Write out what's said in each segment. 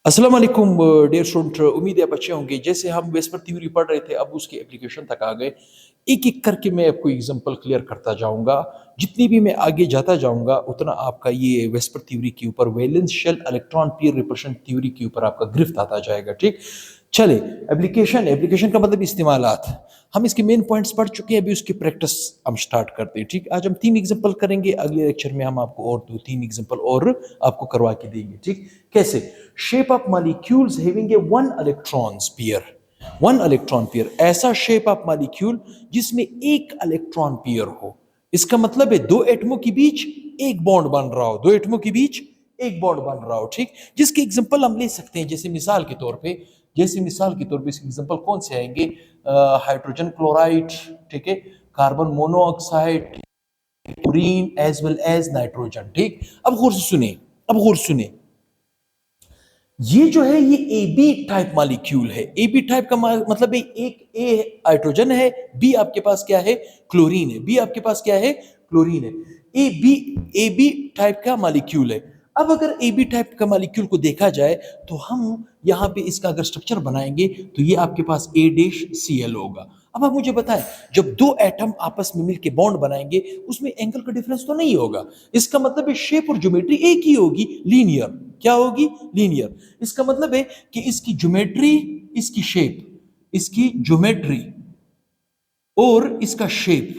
अस्सलाम वालेकुम dear student. उम्मीद है आप अच्छे होंगे। जैसे हम वेस्पर थ्योरी पढ़ रहे थे, अब उसकी एप्लीकेशन तक आ गए। एक एक करके मैं आपको एग्जांपल क्लियर करता जाऊंगा। जितनी भी मैं आगे जाता जाऊंगा उतना आपका ये वेस्पर थ्योरी के ऊपर, valence shell electron pair repulsion theory के ऊपर आपका गिरफ्त आता जाएगा। ठीक, चले। एप्लीकेशन, एप्लीकेशन का मतलब इस्तेमालात। हम इसके मेन पॉइंट्स पढ़ चुके हैं, अभी उसकी प्रैक्टिस हम स्टार्ट करते हैं। ठीक, आज हम 3 एग्जांपल करेंगे, अगले लेक्चर में हम आपको और 2-3 एग्जांपल और आपको करवा के देंगे। ठीक, कैसे? Shape of molecules having a one electron pair. One electron pair, ऐसा शेप ऑफ मॉलिक्यूल जिसमें एक इलेक्ट्रॉन पेयर हो। इसका मतलब है दो एटमों के बीच एक बॉन्ड बन रहा हो, दो एटमों के बीच एक बॉन्ड बन रहा हो। ठीक, जिसके एग्जांपल हम ले सकते हैं, जैसे मिसाल के तौर पे, इसके एग्जांपल कौन से आएंगे? हाइड्रोजन क्लोराइड, ठीक है, carbon monoxide, chlorine as well as nitrogen. ठीक, अब गौर से सुने, अब गौर सुने। ये जो है ये ए बी टाइप मॉलिक्यूल है। ए बी टाइप का मतलब है एक ए हाइड्रोजन है, बी आपके पास क्या है? क्लोरीन है। बी आपके पास क्या है? क्लोरीन है। ए बी टाइप का मॉलिक्यूल है। अब अगर ए बी टाइप का मॉलिक्यूल को देखा जाए तो हम यहाँ पे इसका अगर स्ट्रक्चर बनाएंगे तो ये आपके पास ए डैश सी एल होगा। अब आप मुझे बताएं, जब दो एटम आपस में मिलकर बॉन्ड बनाएंगे उसमें एंगल का डिफरेंस तो नहीं होगा। इसका मतलब है शेप और ज्योमेट्री एक ही होगी, लीनियर। क्या होगी? लीनियर। इसका मतलब है कि इसकी ज्योमेट्री, इसकी शेप, इसकी ज्योमेट्री और इसका शेप,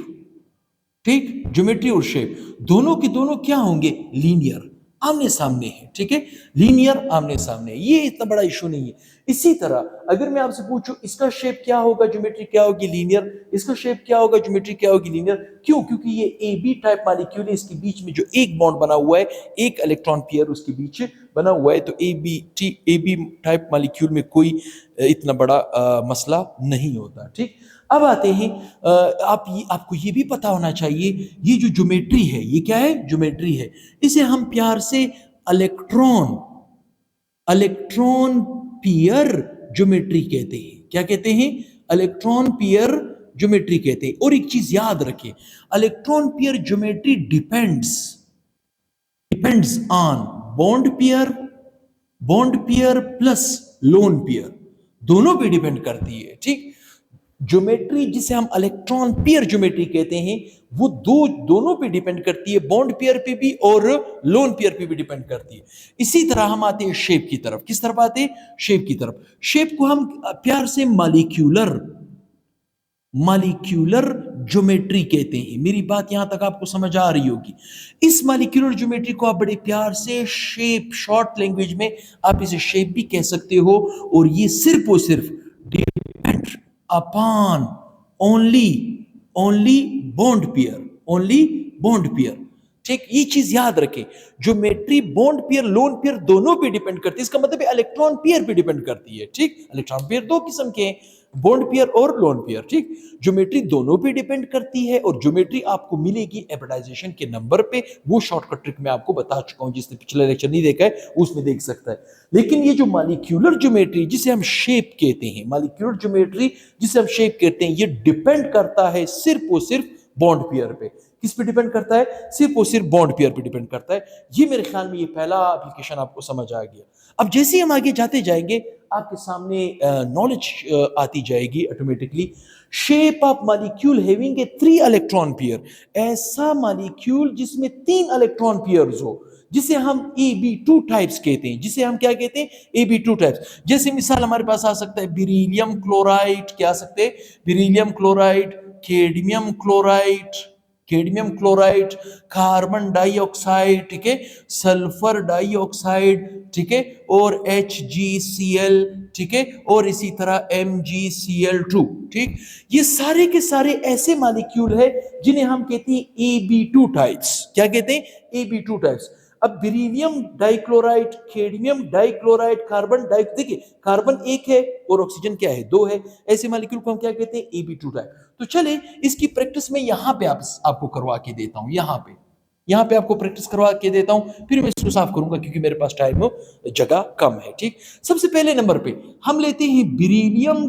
ठीक, ज्योमेट्री और शेप दोनों के दोनों क्या होंगे? लीनियर, आमने सामने है। ठीक है, लीनियर आमने सामने, ये इतना बड़ा इशू नहीं है। इसी तरह अगर मैं आपसे पूछूं इसका शेप क्या होगा, ज्योमेट्री क्या होगी? लीनियर। इसका शेप क्या होगा, ज्योमेट्री क्या होगी? लीनियर। क्यों? क्योंकि ये ए बी टाइप मॉलिक्यूल है, इसके बीच में जो एक बॉन्ड बना हुआ है, एक इलेक्ट्रॉन पेयर उसके बीच बना हुआ है, तो ए बी टाइप मॉलिक्यूल में कोई इतना बड़ा मसला नहीं होता। ठीक, अब आते हैं, आपको ये भी पता होना चाहिए, ये जो ज्योमेट्री है ये क्या है? ज्योमेट्री है। इसे हम प्यार से इलेक्ट्रॉन इलेक्ट्रॉन पियर ज्योमेट्री कहते हैं। क्या कहते हैं? इलेक्ट्रॉन पियर ज्योमेट्री कहते हैं। और एक चीज याद रखें, electron pair geometry depends depends on bond pair plus lone pair, दोनों पे डिपेंड करती है। ठीक, ज्योमेट्री जिसे हम इलेक्ट्रॉन पेयर ज्योमेट्री कहते हैं, वो दोनों पे डिपेंड करती है, बॉन्ड पेयर पे भी और लोन पेयर पे भी डिपेंड करती है। इसी तरह हम आते हैं शेप की तरफ। किस तरफ आते हैं? शेप की तरफ। शेप को हम प्यार से मॉलिक्यूलर मॉलिक्यूलर ज्योमेट्री कहते हैं। मेरी बात यहां तक आपको समझ आ रही होगी। इस मॉलिक्यूलर ज्योमेट्री को आप बड़े प्यार से शेप, शॉर्ट लैंग्वेज में आप इसे शेप भी कह सकते हो। और ये सिर्फ और सिर्फ depend upon only only only bond pair. ठीक, ये चीज याद रखें, geometry bond pair, loan pair दोनों पे डिपेंड करती है। इसका मतलब है इलेक्ट्रॉन पेयर पे डिपेंड करती है। ठीक, इलेक्ट्रॉन पेयर दो किस्म के हैं, बॉन्ड पेयर और लोन पेयर। ठीक, ज्योमेट्री दोनों पे डिपेंड करती है। और ज्योमेट्री आपको मिलेगी एप्टाइजेशन के नंबर पे। वो शॉर्टकट ट्रिक मैं आपको बता चुका हूं, जिसने पिछला लेक्चर नहीं देखा है उसमें देख सकता है। लेकिन ये जो मॉलिक्यूलर ज्योमेट्री जिसे हम शेप कहते हैं, मॉलिक्यूलर ज्योमेट्री जिसे हम शेप कहते हैं, ये डिपेंड करता है सिर्फ और सिर्फ बॉन्ड पेयर पे। किस पे डिपेंड करता है? सिर्फ और सिर्फ बॉन्ड पेयर पे डिपेंड करता है। ये मेरे ख्याल में ये पहला एप्लीकेशन आपको समझ आ गया। अब जैसे हम आगे जाते जाएंगे आपके सामने नॉलेज आती जाएगी automatically. Shape of molecule having a 3 electron pair, ऐसा मॉलिक्यूल जिसमें 3 इलेक्ट्रॉन पेयर्स हो, जिसे हम Ab2 टाइप्स कहते हैं। जिसे हम क्या कहते हैं? Ab2 types. जैसे मिसाल हमारे पास आ सकता है बेरिलियम क्लोराइड, क्या आ सकते हैं? Beryllium chloride, cadmium chloride, carbon dioxide, ठीक है, सल्फर डाइऑक्साइड, ठीक है, और HgCl, ठीक है, और इसी तरह MgCl2। ठीक, ये सारे के सारे ऐसे मॉलिक्यूल है जिन्हें हम कहते हैं Ab2 टाइप्स। क्या कहते हैं? Ab2 types. अब beryllium dichloride, cadmium dichloride, carbon di, देखिए कार्बन एक है और ऑक्सीजन क्या है? 2 है। ऐसे मॉलिक्यूल को हम क्या कहते हैं? Ab2 type. तो चले इसकी प्रैक्टिस में यहां पे आपको करवा के देता हूं। यहां पे आपको प्रैक्टिस करवा के देता हूं, फिर मैं इसको साफ करूंगा क्योंकि मेरे पास टाइम जगह कम है। ठीक, सबसे पहले नंबर पे हम लेते हैं बेरिलियम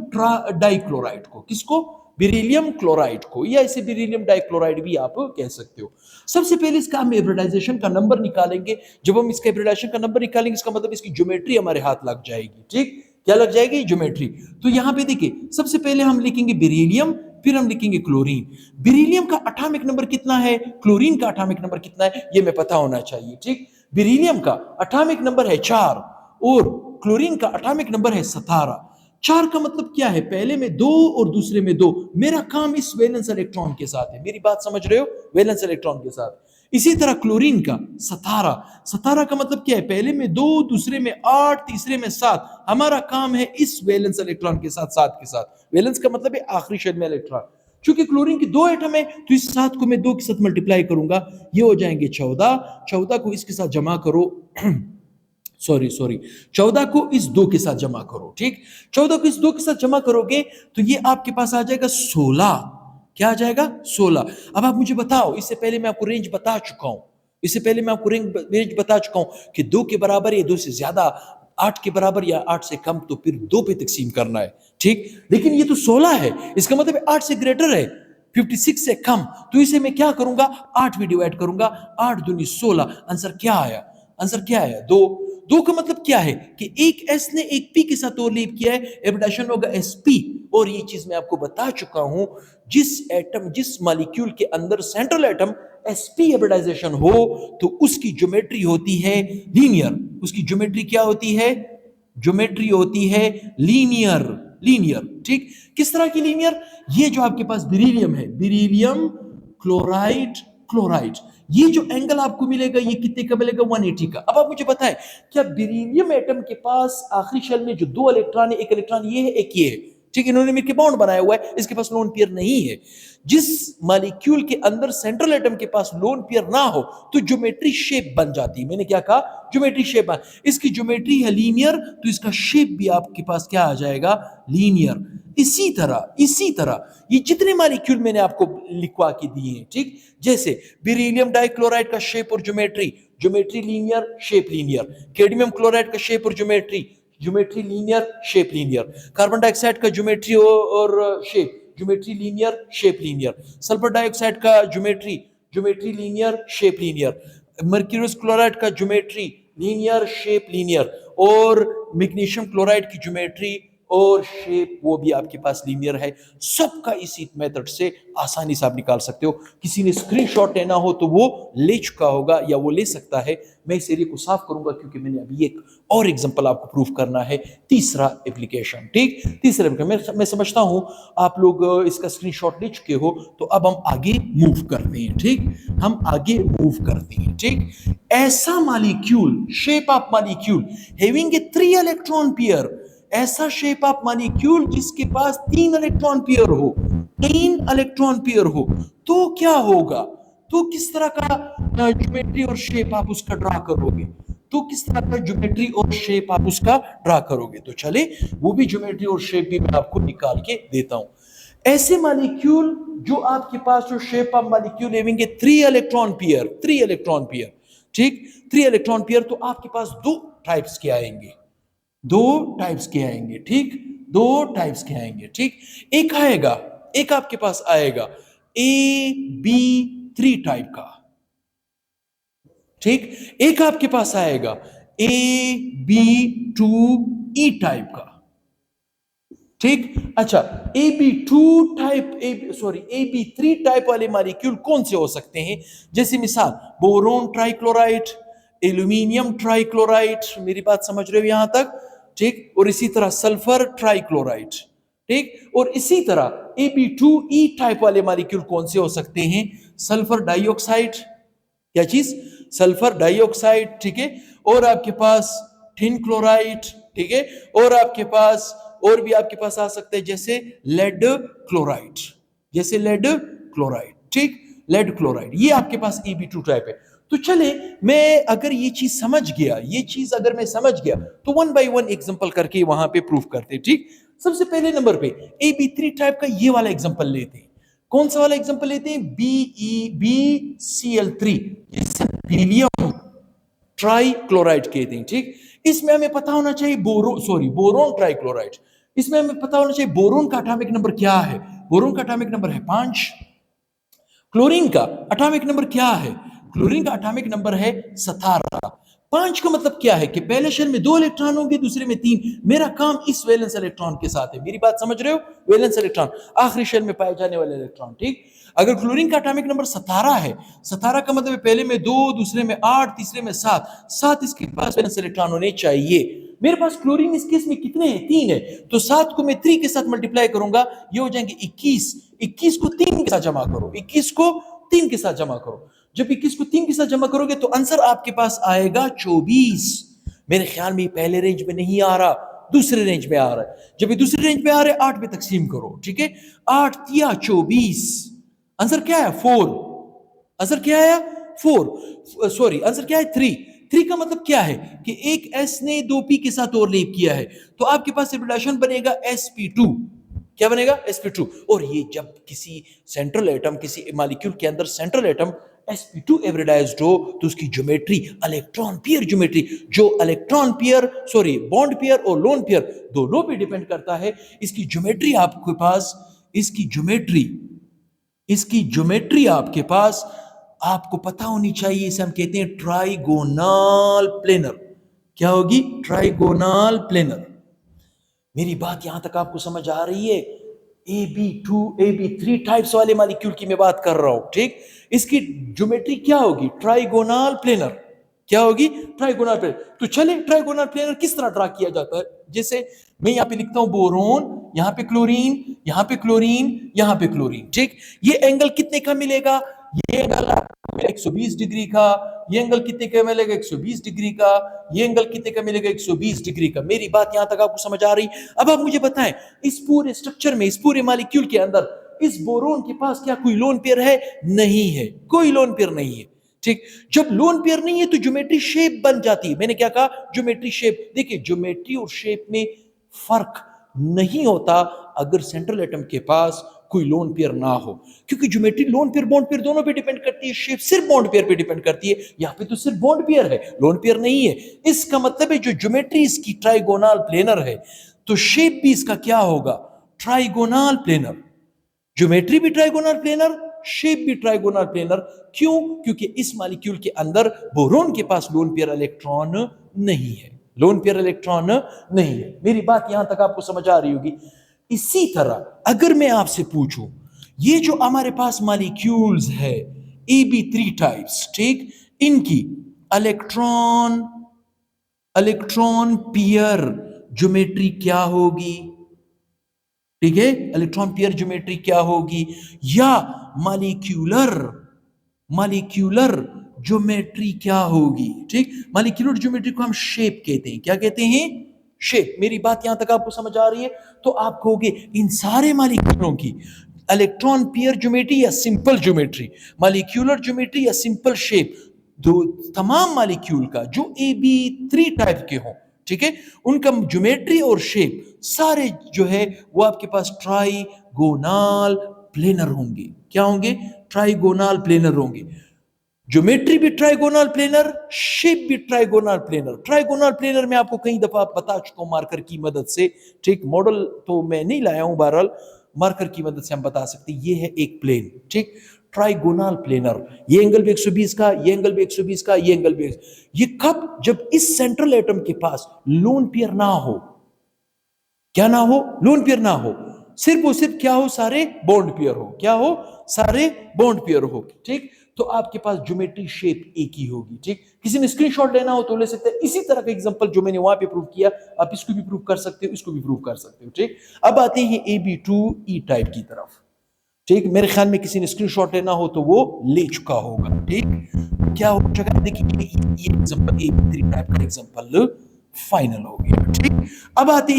डाइक्लोराइड को। किसको? बेरिलियम क्लोराइड को, या इसे बेरिलियम डाइक्लोराइड भी आप कह सकते हो। सबसे पहले इसका हम हाइब्रिडाइजेशन का नंबर निकालेंगे। जब हम इसका हाइब्रिडाइजेशन का नंबर निकालेंगे, इसका मतलब इसकी ज्योमेट्री हमारे हाथ लग जाएगी। ठीक, क्या लग जाएगी? ज्योमेट्री। तो यहां पे देखिए, सबसे पहले हम लिखेंगे बेरिलियम, फिर हम लिखेंगे क्लोरीन। बेरिलियम का एटॉमिक नंबर कितना है, क्लोरीन का एटॉमिक नंबर कितना है, ये हमें पता होना चाहिए। ठीक, बेरिलियम का एटॉमिक नंबर है 4 और क्लोरीन का एटॉमिक नंबर है 17। 4 का मतलब क्या है, पहले में 2 और दूसरे में 2। मेरा काम इस वैलेंस इलेक्ट्रॉन के साथ है, मेरी बात समझ रहे हो, वैलेंस इलेक्ट्रॉन के साथ। इसी तरह क्लोरीन का 17। 17 का मतलब क्या है, पहले में 2, दूसरे में 8, तीसरे में 7। हमारा काम है इस वैलेंस इलेक्ट्रॉन के साथ, 7 के साथ। वैलेंस का मतलब है आखिरी शेल में इलेक्ट्रॉन। चूंकि क्लोरीन की 2 एटम है, तो इस 7 को मैं 2 के साथ मल्टीप्लाई करूंगा, ये हो जाएंगे 14। 14 को इसके साथ जमा करो सॉरी 14 को इस 2 के साथ जमा करो। ठीक, 14 को इस 2 के साथ जमा करोगे तो ये आपके पास आ जाएगा 16। क्या आ जाएगा? 16। अब आप मुझे बताओ, इससे पहले मैं आपको रेंज बता चुका हूं, इससे पहले मैं आपको रेंज बता चुका हूं कि 2 के बराबर या 2 से ज्यादा, 8 के बराबर या 8 से कम, तो फिर 2 पे तकसीम करना है। ठीक, लेकिन ये तो 16 है, इसका मतलब 8 से ग्रेटर है, 56 से कम, तो इसे मैं क्या करूंगा, 8 भी डिवाइड करूंगा, 8 दूनी 16। आंसर क्या आया? आंसर क्या आया? 2। 2 का मतलब क्या है कि एक एस ने एक पी के साथ ओवरलैप किया है, हाइब्रिडाइजेशन होगा एसपी। और ये चीज मैं आपको बता चुका हूं, जिस एटम, जिस मॉलिक्यूल के अंदर सेंट्रल एटम एसपी हाइब्रिडाइजेशन हो, तो उसकी ज्योमेट्री होती है लीनियर। उसकी ज्योमेट्री क्या होती है? ज्योमेट्री होती है लीनियर। लीनियर, ठीक। किस तरह की लीनियर? ये जो आपके पास बेरिलियम है, बेरिलियम क्लोराइड, क्लोराइड, ये जो एंगल आपको मिलेगा, ये कितने का मिलेगा? 180 का। अब आप मुझे बताएं, क्या बेरिलियम एटम के पास आखिरी शेल में जो 2 इलेक्ट्रॉन है, एक इलेक्ट्रॉन ये है, एक ये है, ठीक, इन्होंने मिलकर बॉन्ड बनाया हुआ है, इसके पास लोन पेयर नहीं है। जिस मॉलिक्यूल के अंदर सेंट्रल एटम के पास लोन पेयर ना हो, तो ज्योमेट्री शेप बन जाती है। मैंने क्या कहा? ज्योमेट्री शेप बन, इसकी ज्योमेट्री है लीनियर, तो इसका शेप भी आपके पास क्या आ जाएगा? लीनियर। इसी तरह ये जितने मॉलिक्यूल मैंने आपको लिखवा के दिए हैं, ठीक, जैसे बेरिलियम डाइक्लोराइड का शेप और geometry, geometry linear, shape linear. Cadmium chloride का शेप और geometry, geometry linear, shape linear. Carbon dioxide का ज्योमेट्री और shape, geometry linear, shape linear. Sulphur dioxide का geometry, geometry linear, shape linear. Mercurous chloride का geometry linear, shape linear. और magnesium chloride की geometry और shape वो भी आपके पास लीनियर है। सबका इसी मेथड से आसानी से आप निकाल सकते हो। किसी ने स्क्रीनशॉट लेना हो तो वो ले चुका होगा या वो ले सकता है। मैं इस एरिया को साफ करूंगा क्योंकि मैंने अभी एक और एग्जांपल आपको प्रूफ करना है, तीसरा एप्लीकेशन, ठीक। तीसरा एप्लीकेशन मैं समझता हूं आप लोग इसका स्क्रीनशॉट ले चुके हो, तो अब हम आगे मूव करते हैं, ठीक। हम आगे मूव करते हैं, ठीक। ऐसा molecule, shape of molecule having a 3 electron pair, ऐसा शेप ऑफ मॉलिक्यूल जिसके पास 3 इलेक्ट्रॉन पेयर हो, 3 इलेक्ट्रॉन पेयर हो, तो क्या होगा? तो किस तरह का ज्योमेट्री और शेप आप उसका ड्रा करोगे? तो किस तरह का ज्योमेट्री और शेप आप उसका ड्रा करोगे? तो चले वो भी ज्योमेट्री और शेप भी मैं आपको निकाल के देता हूं। ऐसे मॉलिक्यूल जो आपके पास जो shape of molecule having a 3 electron pair, 3 electron pair, ठीक, 3 इलेक्ट्रॉन पेयर, तो आपके पास 2 टाइप्स के आएंगे, 2 टाइप्स के आएंगे, ठीक, 2 टाइप्स के आएंगे, ठीक। एक आएगा, एक आपके पास आएगा AB3 टाइप का, ठीक। एक आपके पास आएगा AB2E टाइप का, ठीक। अच्छा, AB2 टाइप, AB3 टाइप वाले मॉलिक्यूल कौन से हो सकते हैं? जैसे मिसाल बोरोन ट्राइक्लोराइड, एल्यूमिनियम ट्राइक्लोराइड, मेरी बात समझ रहे हो यहां तक, ठीक। और इसी तरह सल्फर ट्राइक्लोराइड, ठीक। और इसी तरह AB2E टाइप वाले मॉलिक्यूल कौन से हो सकते हैं? सल्फर डाइऑक्साइड, क्या चीज? सल्फर डाइऑक्साइड, ठीक है। और आपके पास टिन क्लोराइड, ठीक है। और आपके पास और भी आपके पास आ सकते हैं जैसे लेड क्लोराइड, जैसे लेड क्लोराइड, ठीक, लेड क्लोराइड, ये आपके पास AB2 टाइप है। तो चले, मैं अगर ये चीज समझ गया, ये चीज अगर मैं समझ गया, तो 1 बाय 1 एग्जांपल करके वहां पे प्रूफ करते, ठीक। सबसे पहले नंबर पे AB3 टाइप का ये वाला एग्जांपल लेते हैं। कौन सा वाला एग्जांपल लेते हैं? BeBCl3, जिसे बेरिलियम ट्राइक्लोराइड कहते हैं, ठीक। इसमें हमें पता होना चाहिए बोरोन ट्राइक्लोराइड, इसमें हमें पता होना चाहिए बोरोन का एटॉमिक नंबर क्या है। बोरोन का एटॉमिक नंबर है 5। क्लोरीन का एटॉमिक नंबर क्या है? क्लोरीन का एटॉमिक नंबर है 17। 5 का मतलब क्या है कि पहले शेल में 2 इलेक्ट्रॉन होंगे, दूसरे में 3। मेरा काम इस वैलेंस इलेक्ट्रॉन के साथ है। मेरी बात समझ रहे हो? वैलेंस इलेक्ट्रॉन आखिरी शेल में पाए जाने वाले इलेक्ट्रॉन, ठीक। अगर क्लोरीन का एटॉमिक नंबर 17 है, 17 का मतलब पहले में 2, दूसरे में 8, तीसरे में 7, 7 इसके पास वैलेंस इलेक्ट्रॉन होने चाहिए। मेरे पास क्लोरीन इस केस में कितने हैं? 3 है। तो 7 को मैं 3 के साथ मल्टीप्लाई करूंगा, ये हो जाएंगे 21। 21 को 3 के साथ जमा करो, 21 को 3 के साथ जमा करो। जब 21 को 3 के साथ जमा करोगे तो आंसर आपके पास आएगा 24। मेरे ख्याल में पहले रेंज में नहीं आ रहा, दूसरे रेंज में आ रहा है। जब ये दूसरे रेंज में आ रहा है 8 में तकसीम करो, ठीक है। 8 तिया 24, आंसर क्या है? 4। आंसर क्या है? 4। सॉरी, आंसर क्या है? 3। 3 का मतलब क्या है कि एक S ने 2P के साथ ओवरलैप किया है, तो आपके पास रिडक्शन बनेगा sp2। क्या बनेगा? sp2। और ये जब किसी सेंट्रल एटम, किसी मॉलिक्यूल के अंदर सेंट्रल एटम sp2 एवरिडाइज्ड हो तो उसकी ज्योमेट्री इलेक्ट्रॉन पेयर ज्योमेट्री, जो electron pair sorry bond pair और लोन पेयर दोनों पे डिपेंड करता है। इसकी ज्योमेट्री आपके पास, इसकी ज्योमेट्री आपके पास आपको पता होनी चाहिए। इसे हम कहते हैं ट्राइगोनल प्लेनर। क्या होगी? Trigonal planar. मेरी बात यहां तक आपको समझ आ रही है? AB2 AB3 टाइप्स वाले मॉलिक्यूल की मैं बात कर रहा हूं, ठीक। इसकी ज्योमेट्री क्या होगी? Trigonal planar. क्या होगी? Trigonal planar. तो चले ट्राइगोनल प्लेनर किस तरह ड्रा किया जाता है? जैसे मैं यहां पे लिखता हूं बोरोन, यहां पे क्लोरीन, यहां पे क्लोरीन, यहां पे क्लोरीन, ठीक। ये एंगल कितने का मिलेगा? ये एंगल 120 डिग्री का। ये एंगल कितने का मिलेगा? 120 डिग्री का। ये एंगल कितने का मिलेगा? 120 डिग्री का। मेरी बात यहां तक आपको समझ आ रही? अब आप मुझे बताएं, इस पूरे स्ट्रक्चर में, इस पूरे मॉलिक्यूल के अंदर इस बोरोन के पास क्या कोई लोन पेयर है? नहीं है, कोई लोन पेयर नहीं है, ठीक। जब लोन पेयर नहीं है तो ज्योमेट्री शेप बन जाती है। मैंने क्या कहा? Geometry shape. देखिए, ज्योमेट्री और शेप में फर्क नहीं होता अगर सेंट्रल एटम के पास कोई लोन पेयर ना हो, क्योंकि geometry lone pair bond pair दोनों पे डिपेंड करती है, शेप सिर्फ बॉन्ड पेयर पे डिपेंड करती है। यहां पे तो सिर्फ बॉन्ड पेयर है, लोन पेयर नहीं है। इसका मतलब है जो ज्योमेट्री इसकी ट्राइगोनल प्लेनर है, तो शेप भी इसका क्या होगा? Trigonal planar. ज्योमेट्री भी ट्राइगोनल प्लेनर, शेप भी ट्राइगोनल प्लेनर। क्यों? क्योंकि इस मॉलिक्यूल के अंदर बोरोन के पास लोन पेयर इलेक्ट्रॉन नहीं है, लोन पेयर इलेक्ट्रॉन नहीं है। मेरी बात यहां तक आपको समझ आ रही होगी। इसी तरह अगर मैं आपसे पूछूं, ये जो हमारे पास मॉलिक्यूल्स है AB3 टाइप्स, ठीक, इनकी इलेक्ट्रॉन पेयर ज्योमेट्री क्या होगी? ठीक है, इलेक्ट्रॉन पेयर ज्योमेट्री क्या होगी? या मॉलिक्यूलर ज्योमेट्री क्या होगी? ठीक, मॉलिक्यूलर ज्योमेट्री को हम शेप कहते हैं। क्या कहते हैं? शेप। मेरी बात यहां तक आपको समझ आ रही है? तो आप कहोगे इन सारे मॉलिक्यूलों की इलेक्ट्रॉन पेयर ज्योमेट्री या सिंपल ज्योमेट्री, मॉलिक्यूलर ज्योमेट्री या सिंपल शेप, दो तमाम मॉलिक्यूल का जो AB3 टाइप के हों, ठीक है, उनका ज्योमेट्री और शेप सारे जो है वो आपके पास ट्राइगोनल प्लेनर होंगे। क्या होंगे? ट्राइगोनल प्लेनर होंगे। ज्योमेट्री भी ट्राइगोनल प्लेनर, शेप भी ट्राइगोनल प्लेनर। ट्राइगोनल प्लेनर मैं आपको कई दफा बता चुका हूं मार्कर की मदद से, ठीक। मॉडल तो मैं नहीं लाया हूं, बहरहाल मार्कर की मदद से हम बता सकते हैं। ये है एक प्लेन, ठीक, ट्राइगोनल प्लेनर। ये एंगल भी 120 का, ये एंगल भी 120 का, ये एंगल भी। ये कब? जब इस सेंट्रल एटम के पास लोन पेयर ना हो। क्या ना हो? लोन पेयर ना हो, सिर्फ वो सिर्फ क्या हो? सारे बॉन्ड पेयर हो। क्या हो? सारे बॉन्ड पेयर हो, ठीक। तो आपके पास ज्योमेट्री शेप एक ही होगी, ठीक। किसी ने स्क्रीनशॉट लेना हो तो ले सकते हैं। इसी तरह का एग्जांपल जो मैंने वहां पे प्रूव किया, आप इसको भी प्रूव कर सकते हो, इसको भी प्रूव कर सकते हो, ठीक। अब आते हैं AB2E टाइप की तरफ, ठीक। मेरे ख्याल में किसी ने स्क्रीनशॉट लेना हो तो वो ले चुका होगा, ठीक। क्या हो चुका? देखिए, ये एग्जांपल AB3 टाइप का एग्जांपल फाइनल हो गया, ठीक। अब आते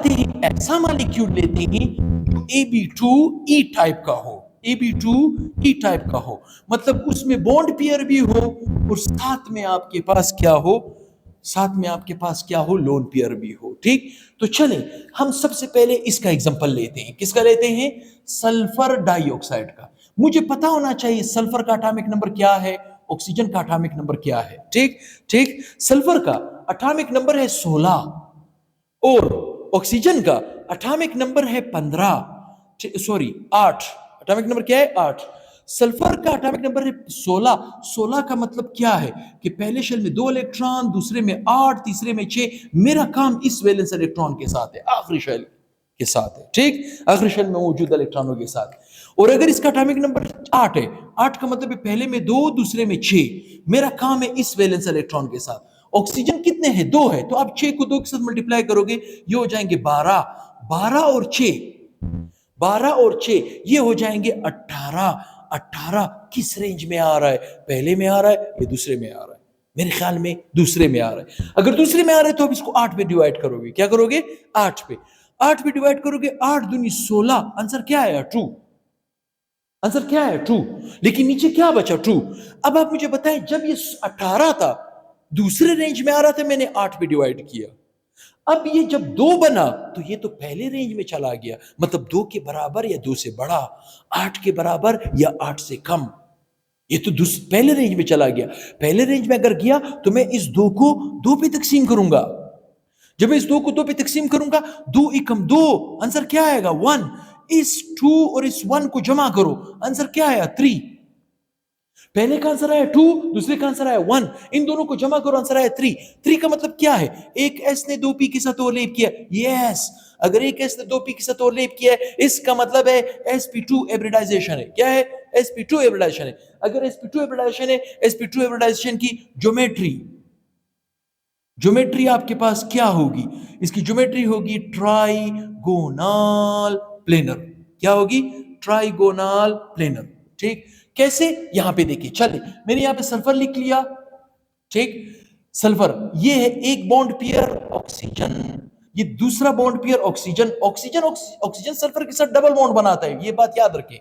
हैं ऐसा मॉलिक्यूल लेते हैं जो AB2E टाइप का हो। AB2E टाइप का हो मतलब उसमें बॉन्ड पेयर भी हो और साथ में आपके पास क्या हो? साथ में आपके पास क्या हो? लोन पेयर भी हो, ठीक। तो चले हम सबसे पहले इसका एग्जांपल लेते हैं। किसका लेते हैं? सल्फर डाइऑक्साइड का। मुझे पता होना चाहिए सल्फर का एटॉमिक नंबर क्या है, ऑक्सीजन का एटॉमिक नंबर क्या है, ठीक ठीक। सल्फर का एटॉमिक नंबर है 16 और ऑक्सीजन का एटॉमिक नंबर है 15, सॉरी 8। एटॉमिक नंबर क्या है? 8। सल्फर का एटॉमिक नंबर है 16। 16 का मतलब क्या है कि पहले शेल में 2 इलेक्ट्रॉन, दूसरे में 8, तीसरे में 6। मेरा काम इस वैलेंस इलेक्ट्रॉन के साथ है, आखिरी शेल के साथ है, ठीक, आखिरी शेल में मौजूद इलेक्ट्रॉनों के साथ। और अगर इसका एटॉमिक नंबर 8 है, 8 का मतलब है पहले में 2, दूसरे में 6। मेरा काम है इस वैलेंस इलेक्ट्रॉन के साथ। ऑक्सीजन कितने हैं? 2 है, तो आप 6 को 2 के साथ मल्टीप्लाई करोगे, ये हो जाएंगे 12। 12 और 6, 12 और 6 ये हो जाएंगे 18। 18 किस रेंज में आ रहा है? पहले में आ रहा है या दूसरे में आ रहा है? मेरे ख्याल में दूसरे में आ रहा है। अगर दूसरे में आ रहा है तो आप इसको 8 पे डिवाइड करोगे। क्या करोगे? 8 पे। 8 पे डिवाइड करोगे, 8 दूनी 16। आंसर क्या आया? ट्रू। आंसर क्या है? ट्रू। लेकिन नीचे क्या बचा? ट्रू। अब आप मुझे बताएं, जब ये 18 था, दूसरे रेंज में आ रहा था, मैंने 8 पे डिवाइड किया। अब ये जब 2 बना तो ये तो पहले रेंज में चला गया, मतलब 2 के बराबर या 2 से बड़ा, 8 के बराबर या 8 से कम। ये तो पहले रेंज में चला गया। पहले रेंज में अगर गया तो मैं इस 2 को 2 पे तकसीम करूंगा। जब मैं इस 2 को 2 पे तकसीम करूंगा, 2 एकम 2, आंसर क्या आएगा? 1। इस 2 और इस 1 को जमा करो, आंसर क्या आया? 3। पहले का आंसर आया 2, दूसरे का आंसर आया 1। इन दोनों को जमा करो, आंसर आया 3। 3 का मतलब क्या है? एक एस ने 2 पी के साथ ओवरलैप किया। यस, अगर एक एस ने 2 पी के साथ ओवरलैप किया है, इसका मतलब है sp2 हाइब्रिडाइजेशन है। क्या है? sp2 हाइब्रिडाइजेशन है। अगर sp2 हाइब्रिडाइजेशन है, sp2 हाइब्रिडाइजेशन की ज्योमेट्री, ज्योमेट्री आपके पास क्या होगी? इसकी ज्योमेट्री होगी ट्राइगोनल प्लेनर। क्या होगी? Trigonal planar. ठीक, कैसे? यहां पे देखिए, चलिए मैंने यहां पे सल्फर लिख लिया, ठीक, सल्फर ये है एक बॉन्ड पेयर ऑक्सीजन, ये दूसरा bond pair oxygen. Oxygen oxygen sulphur के साथ डबल बॉन्ड बनाता है, ये बात याद रखें।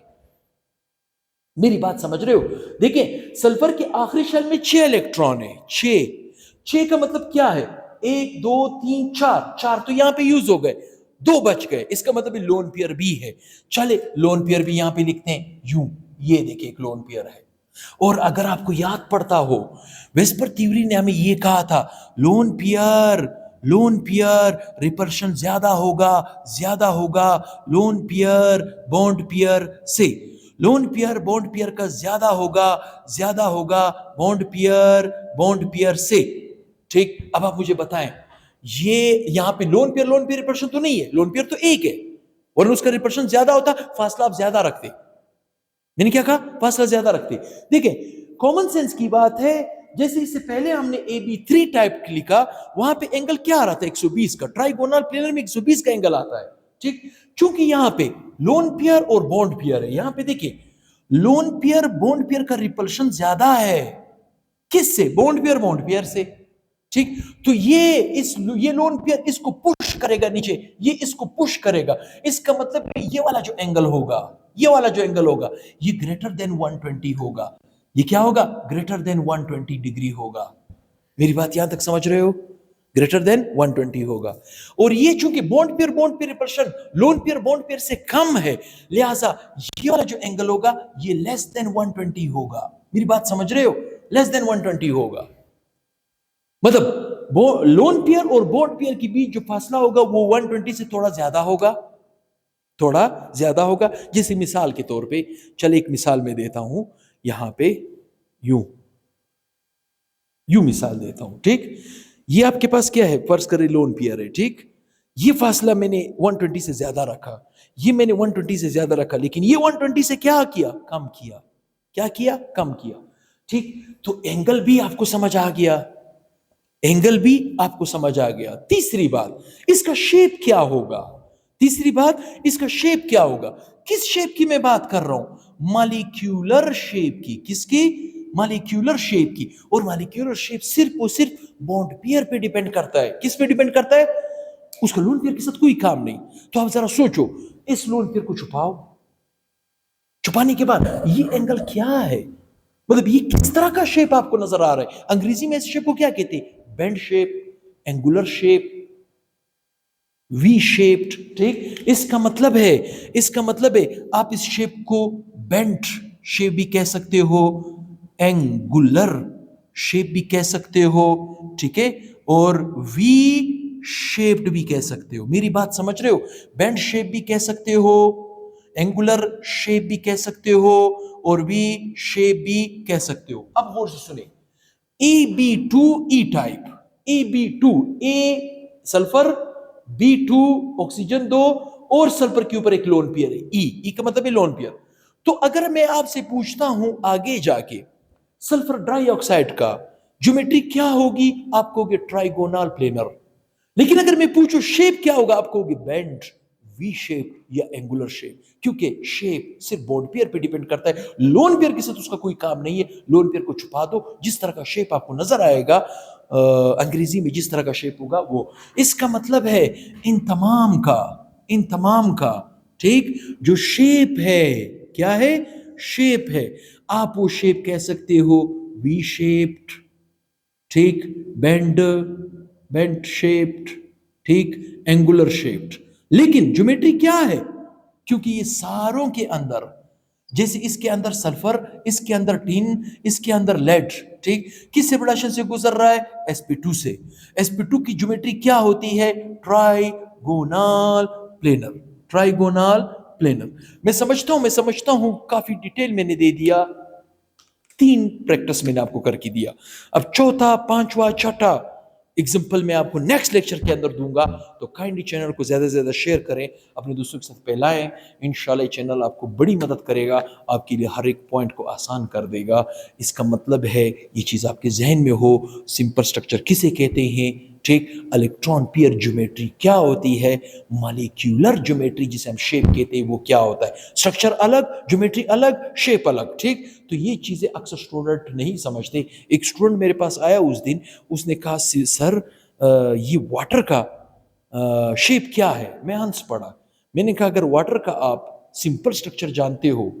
मेरी बात समझ रहे हो? देखिए, सल्फर के आखिरी शेल में 6 इलेक्ट्रॉन है। 6 का मतलब क्या है? 1 2 3 4, 4 तो यहां पे यूज हो गए, 2 बच गए, इसका मतलब लोन पेयर भी है। चले लोन पेयर भी यहां पे लिखते हैं यूं। ये देखिए एक लोन पेयर है। और अगर आपको याद पड़ता हो, वेस्पर थ्योरी ने हमें ये कहा था, लोन पेयर रिपल्शन ज्यादा होगा, ज्यादा होगा लोन पेयर बॉन्ड पेयर से। लोन पेयर बॉन्ड पेयर का ज्यादा होगा, ज्यादा होगा बॉन्ड पेयर से। ठीक, अब आप मुझे बताएं, ये यहां पे लोन पेयर रिपल्शन तो नहीं है, लोन पेयर तो एक है, वरना उसका रिपल्शन ज्यादा होता, फासला आप ज्यादा रखते। मैंने क्या कहा? फासला ज्यादा रखते। देखिए, कॉमन सेंस की बात है। जैसे इससे पहले हमने AB3 टाइप लिखा, वहां पे एंगल क्या आ रहा था? 120 का। ट्राइगोनल प्लेनर में 120 का एंगल आता है। ठीक, चूंकि यहां पे लोन पेयर और बॉन्ड पेयर है, यहां पे देखिए लोन पेयर बॉन्ड पेयर का रिपल्शन ज्यादा है। किससे? बॉन्ड पेयर से। ठीक, तो ये लोन पेयर इसको पुश करेगा नीचे, ये इसको पुश करेगा। इसका मतलब ये वाला जो एंगल होगा, ये वाला जो एंगल होगा, ये ग्रेटर देन 120 होगा। ये क्या होगा? ग्रेटर देन 120 डिग्री होगा। मेरी बात यहां तक समझ रहे हो? ग्रेटर देन 120 होगा। और ये चूंकि bond pair repulsion lone pair bond pair से कम है, लिहाजा ये वाला जो एंगल होगा ये लेस देन 120 होगा। मेरी बात समझ रहे हो? लेस देन 120 होगा। मतलब लोन पेयर और बॉन्ड पेयर के बीच जो फासला होगा वो 120 से थोड़ा ज्यादा होगा, थोड़ा ज्यादा होगा। जैसे मिसाल के तौर पे, चल एक मिसाल मैं देता हूं यहां पे, यूं यूं मिसाल देता हूं। ठीक, ये आपके पास क्या है? फर्ज करें लोन पेयर है। ठीक, ये फासला मैंने 120 से ज्यादा रखा, ये मैंने 120 से ज्यादा रखा, लेकिन ये 120 से क्या किया? कम किया। क्या किया? कम किया। ठीक, तो एंगल भी आपको समझ आ गया, एंगल भी आपको समझ आ गया। तीसरी बात, इसका शेप क्या होगा? तीसरी बात, इसका शेप क्या होगा? किस शेप की मैं बात कर रहा हूं? मॉलिक्यूलर शेप की। किसकी? मॉलिक्यूलर शेप की। और मॉलिक्यूलर शेप सिर्फ और सिर्फ बॉन्ड पेयर पे डिपेंड करता है। किस पे डिपेंड करता है? उसका लोन पेयर के साथ कोई काम नहीं। तो आप जरा सोचो, इस लोन पेयर को छुपाओ, छुपाने के बाद ये एंगल क्या है? मतलब ये किस तरह का शेप आपको नजर आ रहा है? अंग्रेजी में इस शेप को क्या कहते हैं? Bend shape, angular shape, V shaped. ठीक, इसका मतलब है आप इस शेप को बेंट शेप भी कह सकते हो, एंगुलर शेप भी कह सकते हो, ठीक है, और वी शेप्ड भी कह सकते हो, मेरी बात समझ रहे हो? बैंड शेप भी कह सकते हो, एंगुलर शेप भी कह सकते हो, और वी शेप भी कह सकते हो। अब गौर से सुने, EB2 ई टाइप, EB2 ए सल्फर, B2 ऑक्सीजन दो, और सल्फर के ऊपर एक लोन पेयर है, ई का मतलब है लोन पेयर। तो अगर मैं आपसे पूछता हूं आगे जाके सल्फर डाइऑक्साइड का ज्योमेट्री क्या होगी, आप कहोगे ट्राइगोनल प्लेनर। लेकिन अगर मैं पूछूं शेप क्या होगा, आप कहोगे बैंड, वी शेप या एंगुलर शेप, क्योंकि शेप सिर्फ बॉन्ड पेयर पे डिपेंड करता है, लोन पेयर के साथ उसका कोई काम नहीं है। लोन पेयर को छुपा दो, जिस तरह का शेप आपको नजर आएगा अंग्रेजी में जिस तरह का शेप होगा वो। इसका मतलब है इन तमाम का ठीक जो शेप है, क्या है? शेप है। आप वो शेप कह सकते हो वी शेप्ड, ठीक, बेंड, बेंट शेप्ड, ठीक, एंगुलर शेप्ड। लेकिन ज्योमेट्री क्या है? क्योंकि ये सारों के अंदर, जैसे इसके अंदर सल्फर, इसके अंदर टिन, इसके अंदर लेड, ठीक, किस सेपरेशन से गुजर रहा है? sp2 से। sp2 की ज्योमेट्री क्या होती है? Trigonal planar, trigonal planar. मैं समझता हूं काफी डिटेल मैंने दे दिया, 3 प्रैक्टिस मैंने आपको करके दिया। अब चौथा, पांचवा, छठा एग्जाम्पल मैं आपको नेक्स्ट लेक्चर के अंदर दूंगा। तो काइंडली चैनल को ज्यादा से ज्यादा शेयर करें, अपने दोस्तों के साथ फैलाएं। इंशाल्लाह ये चैनल आपको बड़ी मदद करेगा, आपके लिए हर एक पॉइंट को आसान कर देगा। इसका मतलब है ये चीज़ आपके जहन में हो, सिंपल स्ट्रक्चर किसे कहते हैं, ठीक, इलेक्ट्रॉन पेयर ज्योमेट्री क्या होती है, मॉलिक्यूलर ज्योमेट्री जिसे हम शेप कहते हैं वो क्या होता है। स्ट्रक्चर अलग, ज्योमेट्री अलग, शेप अलग, ठीक। तो ये चीज़ें अक्सर स्टूडेंट नहीं समझते। एक स्टूडेंट मेरे पास आया उस दिन, उसने कहा सर ये वाटर का शेप क्या है? मैं हंस पड़ा। मैंने कहा अगर वाटर का आप सिंपल स्ट्रक्चर जानते हो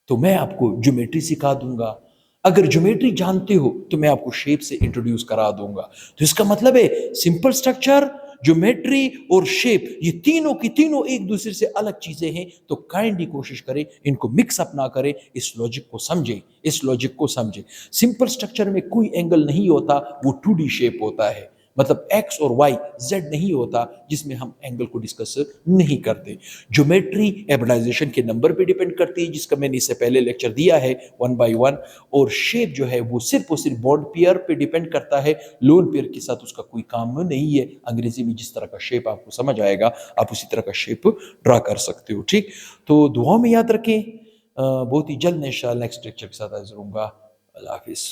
तो मैं आपको ज्योमेट्री सिखा दूंगा, अगर ज्योमेट्री जानते हो तो मैं आपको शेप से इंट्रोड्यूस करा दूंगा। तो इसका मतलब है सिंपल स्ट्रक्चर, ज्योमेट्री और शेप, ये तीनों की तीनों एक दूसरे से अलग चीजें हैं। तो काइंडली कोशिश करें इनको मिक्स अप ना करें, इस लॉजिक को समझें, इस लॉजिक को समझें। सिंपल स्ट्रक्चर में कोई एंगल नहीं होता, वो 2D शेप होता है, मतलब एक्स और वाई, जेड नहीं होता, जिसमें हम एंगल को डिस्कस नहीं करते। ज्योमेट्री एबलाइजेशन के नंबर पे डिपेंड करती है, जिसका मैंने इससे पहले लेक्चर दिया है 1 by 1। और शेप जो है वो सिर्फ और सिर्फ बॉन्ड पेयर पे डिपेंड करता है, लोन पेयर के साथ उसका कोई काम नहीं है। अंग्रेजी में जिस तरह का शेप आपको समझ आएगा आप उसी तरह का शेप ड्रा कर सकते हो, ठीक। तो दुआ में याद रखें, बहुत ही जल्द इंशाल्लाह नेक्स्ट लेक्चर के साथ हाजिर होऊंगा। अल्लाह हाफिज़।